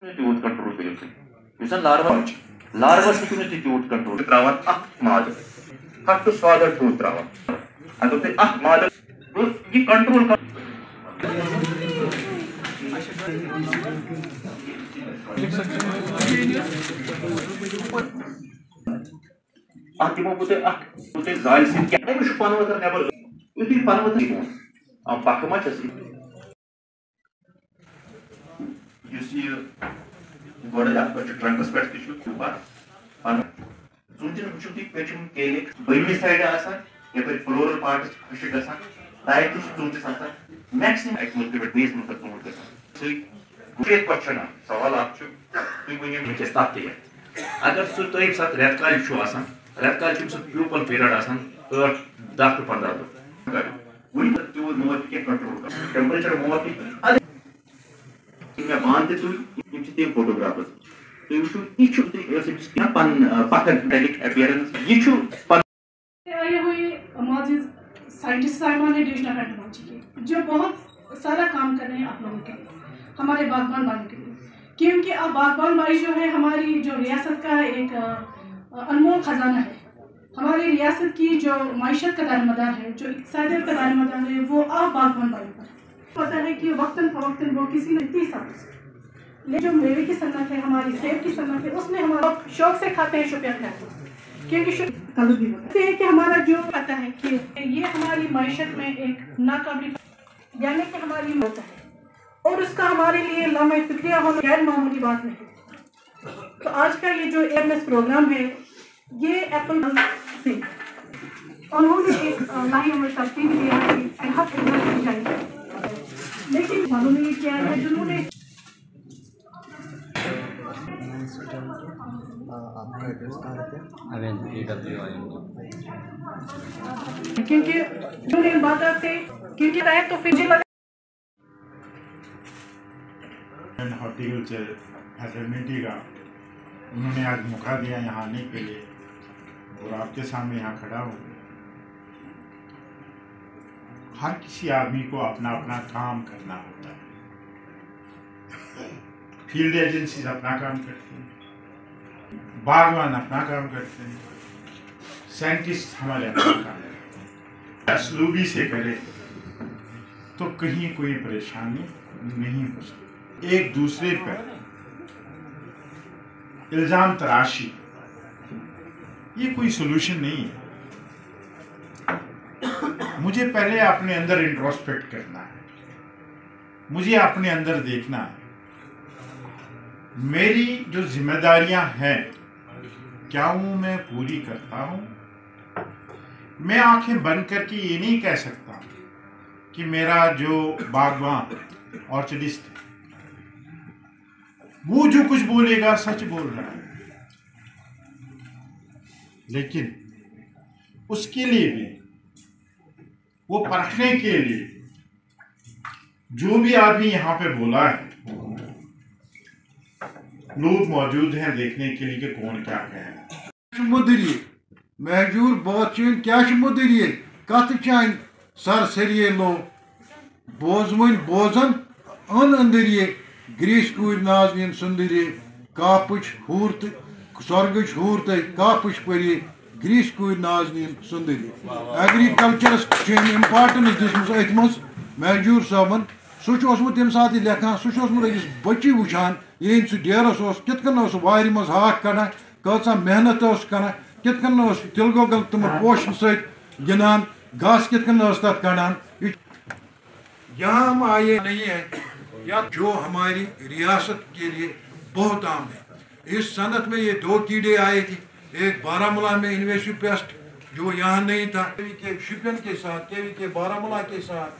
Tooth control kırıyorsun. Yüzden larva var. Larva sütünü tooth control. Travan madı. Hatta swader tooth travan. Adı te madı. Bu ये control कर. Timo bu te zail sin. Ne bu şu panavatır ne var? Üstü panavatır bu. Ama bakıma çası. Yus ये गोड़ा जाता है trunks पेट की शुद्ध ऊपर और सुनते हैं शुद्ध एक पेचम केले बड़ी साइड आसा या फिर फ्लोरल पार्ट खुशी का सा टाइप की सुनते साथ मैक्सिमम एक मोटिवेट बेस में करते हैं तो कुछ एक क्वेश्चन है सवाल आपसे तो वो ये मुझे स्टार्ट किया अगर सुन तो एक साथ रेड कार्ड शो आसान red card show pupal period आसान और डॉक्टर पंद्रह दो वही तो मोर के कंट्रोल का टेम्परेचर मोर की मैं मानते तो ये फोटोग्राफर तो ये शो ये क्या पन पैथोजेनिक अपीयरेंस ये पन ये हुई माजिद साइंटिस्ट साइमन ने डिवीजन हेड पहुंची है जो बहुत सारा काम कर रहे हैं आप लोगों के लिए हमारे बागबान भाई के लिए क्योंकि अब बागबान भाई जो है हमारी जो रियासत का एक अनमोल खजाना है हमारी रियासत की जो मायशत का दारोमदार है जो इक़्तिसादियत का दारोमदार है वो अब बागबान भाई पर पता है कि वक्तन फवक्तन वो किसी ने 30 साल से ले जो मेवे की सन्नत है हमारी सेब की सन्नत है उसमें हमारा शौक से खाते हैं शुक्रिया खाते क्योंकि कल भी होता है कि हमारा जो पता है कि ये हमारी मायशत में एक नाकाबिल यानी कि हमारी होता है और उसका हमारे लिए लम्हे फिक्रिया होना गैर मामूली बात नहीं तो आज का ये जो अवेयरनेस प्रोग्राम है ये एप्पल से उन्होंने एक लाही हमें तरतीब दिया कि हक चाहिए लेकिन मालूम नहीं क्या है जिन्होंने आपका एड्रेस कहाँ रहते हैं? क्योंकि जो नहीं बात आते क्योंकि रहे तो फिर लगा हॉर्टिकल्चर फैटर्निटी का उन्होंने आज मौका दिया यहाँ आने के लिए और आपके सामने यहाँ खड़ा हूँ। हर किसी आदमी को अपना अपना काम करना होता है। फील्ड एजेंसीज अपना काम करते हैं, बागवान अपना काम करते हैं, साइंटिस्ट हमारे अपना काम करते हैं। असलूबी से करें तो कहीं कोई परेशानी नहीं हो सकती। एक दूसरे पर इल्जाम तराशी ये कोई सोल्यूशन नहीं है। मुझे पहले अपने अंदर इंट्रोस्पेक्ट करना है, मुझे अपने अंदर देखना है मेरी जो जिम्मेदारियां हैं क्या वो मैं पूरी करता हूं। मैं आंखें बंद करके ये नहीं कह सकता कि मेरा जो बागवान ऑर्चर्डिस्ट है वो जो कुछ बोलेगा सच बोल रहा है, लेकिन उसके लिए भी वो परखने के लिए जो भी आदमी यहाँ पे बोला है लोग मौजूद हैं देखने के लिए कि कौन क्या कह रहा है। मुदरी महजूर बहुत चीन क्या मुदरी कत चान सर सरिये लो बोजवन बोजन अन अंदरिये ग्रीस कूर नाजनीन सुंदरी कापुच हूरत स्वर्गच हूरत कापुच परी ग्रीस कूर नाजनीन सुंदरी एग्रीकल्चरस इम्पार्टेंस दिसमस अथ मज महजूर साहबन सह तम सात लेखान सह अकिस बच्ची वुचान ये सह डेरस कितन वार मज हाक कड़ान कचा मेहनत कर कितन तिल गोगल तुम पोशन सत गिनान घास कितन तथ कड़ान। यहाँ हम आए नहीं है या जो हमारी रियासत के लिए बहुत आम है। इस सनत में ये दो कीड़े आए थे, एक बारामूला में इन्वेसिव पेस्ट जो यहाँ नहीं था, केवी के शिपियन के साथ, केवी के बारामूला के साथ,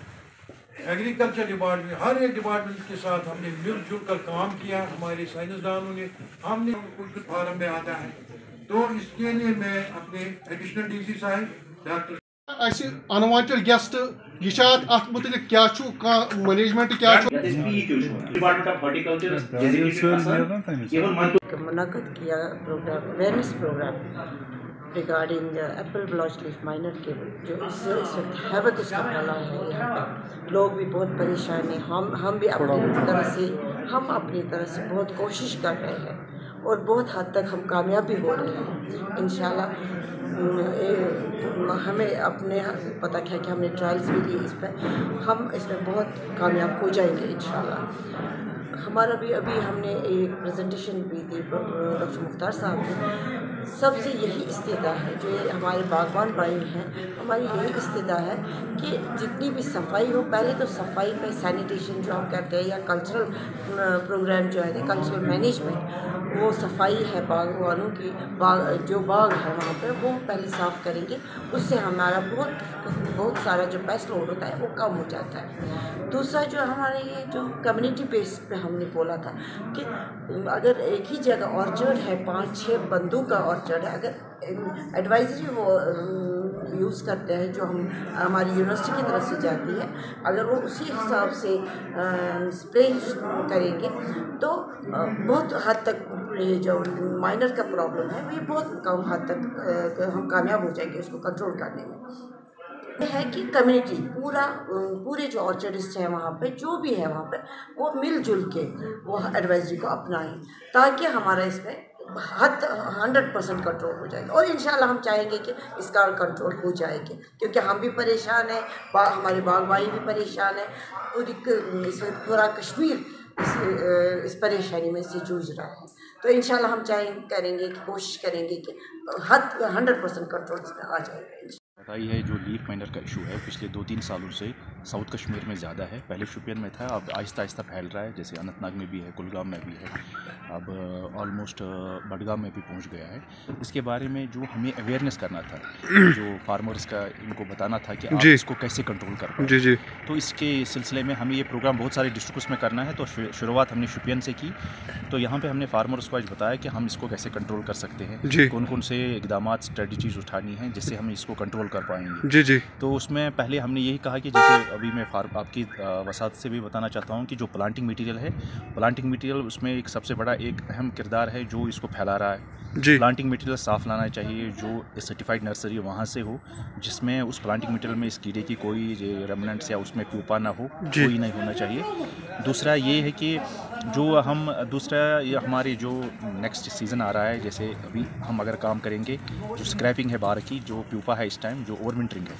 एग्रीकल्चर डिपार्टमेंट, हर एक डिपार्टमेंट के साथ हमने मिलजुल कर काम किया। हमारे साइंसदानों ने हमने कुछ फार्म में आता है तो इसके लिए मैं अपने एडिशनल डीसी साहब डॉक्टर अनवांटेड गेस्ट यह अत मुतलिक क्या मैनेजमेंट क्या मुनक़द किया programme awareness programme regarding apple blotch leaf miner के जो इस वक्त हैवक उसका फैला है यहाँ पे, लोग भी बहुत परेशान हैं। हम भी अपनी तरह से बहुत कोशिश कर रहे हैं और बहुत हद तक हम कामयाब भी हो रहे हैं इंशाल्लाह। हमें अपने पता है कि हमने ट्रायल्स भी लिए इस पर, हम इसमें बहुत कामयाब हो जाएंगे इंशाल्लाह। हमारा भी अभी हमने एक प्रेजेंटेशन भी दी डॉक्टर मुख्तार साहब ने। सबसे यही इस्तेदा है, जो ये हमारे बागबान भाई हैं, हमारी यही इस्तेदा है कि जितनी भी सफाई हो, पहले तो सफाई पे सैनिटेशन जो हम कहते हैं, या कल्चरल प्रोग्राम जो है कल्चरल मैनेजमेंट, वो सफाई है बागवानों की, जो बाग है वहाँ पे वो पहले साफ़ करेंगे। उससे हमारा बहुत सारा जो पेस्ट लोड होता है वो कम हो जाता है। दूसरा जो हमारे ये जो कम्युनिटी बेस पे हमने बोला था कि अगर एक ही जगह ऑर्चर्ड है, 5-6 बंदों का ऑर्चर्ड है, अगर एडवाइजरी वो यूज़ करते हैं जो हमारी यूनिवर्सिटी की तरफ से जाती है, अगर वो उसी हिसाब से स्प्रे करेंगे तो बहुत हद तक ये जो माइनर का प्रॉब्लम है ये बहुत कम हद तक हम कामयाब हो जाएंगे उसको कंट्रोल करने में। है कि कम्युनिटी पूरे जो ऑर्चर्डिस्ट हैं वहाँ पे, जो भी है वहाँ पे, वो मिलजुल के वो एडवाइजरी को अपनाएं, ताकि हमारा इसमें 100% कंट्रोल हो जाएगा। और इंशाल्लाह हम चाहेंगे कि इसका कंट्रोल हो जाएगी, क्योंकि हम भी परेशान हैं, हमारे बागवानी भी परेशान है, पूरा कश्मीर इस परेशानी में से जूझ रहा है। तो इंशाल्लाह हम करेंगे कि कोशिश करेंगे कि 100% कंट्रोल इसमें आ जाएगा। बताई है जो लीफ माइनर का इशू है पिछले 2-3 सालों से साउथ कश्मीर में ज़्यादा है। पहले शोपियान में था, अब आहिस्ता आहिस्ता फैल रहा है, जैसे अनंतनाग में भी है, कुलगाम में भी है, अब ऑलमोस्ट बडगाम में भी पहुंच गया है। इसके बारे में जो हमें अवेयरनेस करना था, जो फार्मर्स का इनको बताना था कि आप इसको कैसे कंट्रोल कर पाएँ, जी। तो इसके सिलसिले में हमें ये प्रोग्राम बहुत सारे डिस्ट्रिक्ट्स में करना है। तो शुरुआत हमने शोपियान से की, तो यहाँ पर हमने फार्मर्स को आज बताया कि हम इसको कैसे कंट्रोल कर सकते हैं, कौन कौन से इकदाम स्ट्रेटजीज उठानी है जिससे हम इसको कंट्रोल कर पाएंगे। जी। तो उसमें पहले हमने यही कहा कि जैसे अभी मैं आपकी वसात से भी बताना चाहता हूँ कि जो प्लांटिंग मटेरियल है, प्लांटिंग मटेरियल उसमें एक सबसे बड़ा एक अहम किरदार है जो इसको फैला रहा है। प्लांटिंग मटेरियल साफ़ लाना चाहिए, जो सर्टिफाइड नर्सरी वहाँ से हो, जिसमें उस प्लांटिंग मटेरियल में इस कीड़े की कोई रेमनेंट्स या उसमें प्यूपा ना हो, कोई नहीं होना चाहिए। दूसरा ये है कि ये हमारे जो नेक्स्ट सीज़न आ रहा है, जैसे अभी हम अगर काम करेंगे, जो स्क्रैपिंग है बार की, जो प्यूपा है इस टाइम जो ओवर विंटरिंग है,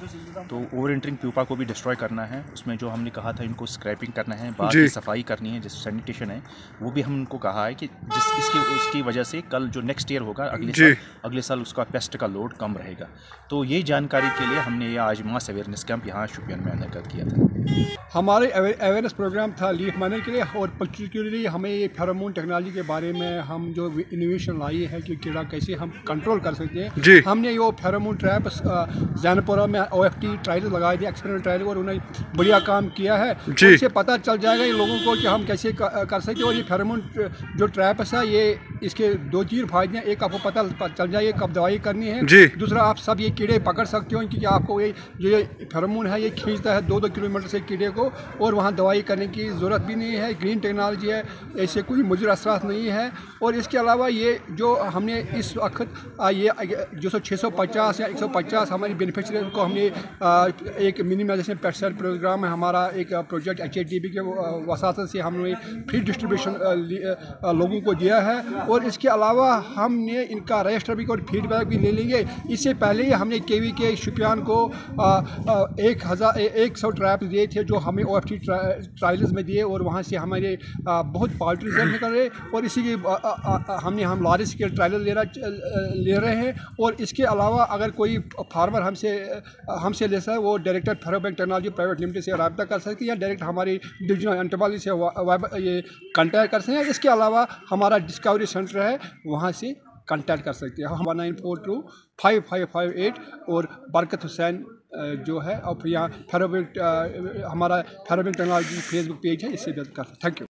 तो ओवर विंटरिंग प्यूपा को भी डिस्ट्रॉय करना है। उसमें जो हमने कहा था इनको स्क्रैपिंग करना है, बार की सफाई करनी है, जैसे सैनिटेशन है, वो भी हम इनको कहा है कि उसकी वजह से कल जो नेक्स्ट ईयर होगा, अगले साल उसका पेस्ट का लोड कम रहेगा। तो ये जानकारी के लिए हमने आज मास अवेयरनेस कैंप यहाँ शोपियान में इनेकाद किया था। हमारे अवेयरनेस प्रोग्राम था लीफ माइनर के लिए, और पर्टिकुलरली हमें ये फेरोमोन टेक्नोलॉजी के बारे में हम जो इनोवेशन लाई है कि कीड़ा कैसे हम कंट्रोल कर सकते हैं। हमने वो फेरोमोन ट्रैप्स जैनपुरा में OFT ट्रायल लगाए थे, एक्सपेरिमेंटल ट्रायल, और उन्होंने बढ़िया काम किया है। इससे पता चल जाएगा ये लोगों को कि हम कैसे कर सकते हैं। और ये फेरोमोन जो ट्रैप्स है, ये इसके 2-3 फायदे हैं। एक, आपको पता चल जाए कब दवाई करनी है। दूसरा, आप सब ये कीड़े पकड़ सकते हो, क्योंकि आपको ये फेरोमोन है ये खींचता है 2-2 किलोमीटर से कीड़े को, और वहाँ दवाई करने की ज़रूरत भी नहीं है। ग्रीन टेक्नोलॉजी है, ऐसे कोई मुज़र असरात नहीं है। और इसके अलावा ये जो हमने इस वक्त ये जो 650 या 150 हमारी बेनिफिशरी को हमने एक मिनिमाइजेशन पेस्टिसाइड प्रोग्राम है हमारा, एक प्रोजेक्ट HATB के वसात से हमने फ्री डिस्ट्रीब्यूशन लोगों को दिया है। और इसके अलावा हमने इनका रजिस्टर भी और फीडबैक भी ले लेंगे। इससे पहले ही हमने KVK शोपियान को 100 ट्रैप दिए थे, जो हमें OFT ट्रायल्स में दिए, और वहाँ से हमारे बहुत पॉजिटिव रिजल्ट निकल रहे। और इसी के हम लार्ज स्केल ट्रायल ले रहे हैं। और इसके अलावा अगर कोई फार्मर हमसे लेता है, वो डायरेक्टर फेरोबैंक टेक्नोलॉजी प्राइवेट लिमिटेड से रब्ता कर सकते हैं, या डायरेक्ट हमारी डिविजनल एंटोलॉजी से ये कॉन्टैक्ट कर सकते हैं। इसके अलावा हमारा डिस्कवरी सेंटर है, वहाँ से कॉन्टैक्ट कर सकते हैं। 1942-5558 और बरकत हुसैन जो है, और यहाँ फेरोबैंक हमारा फेरोबैंक टेक्नोलॉजी फेसबुक पेज है, इससे बात कर। Thank you.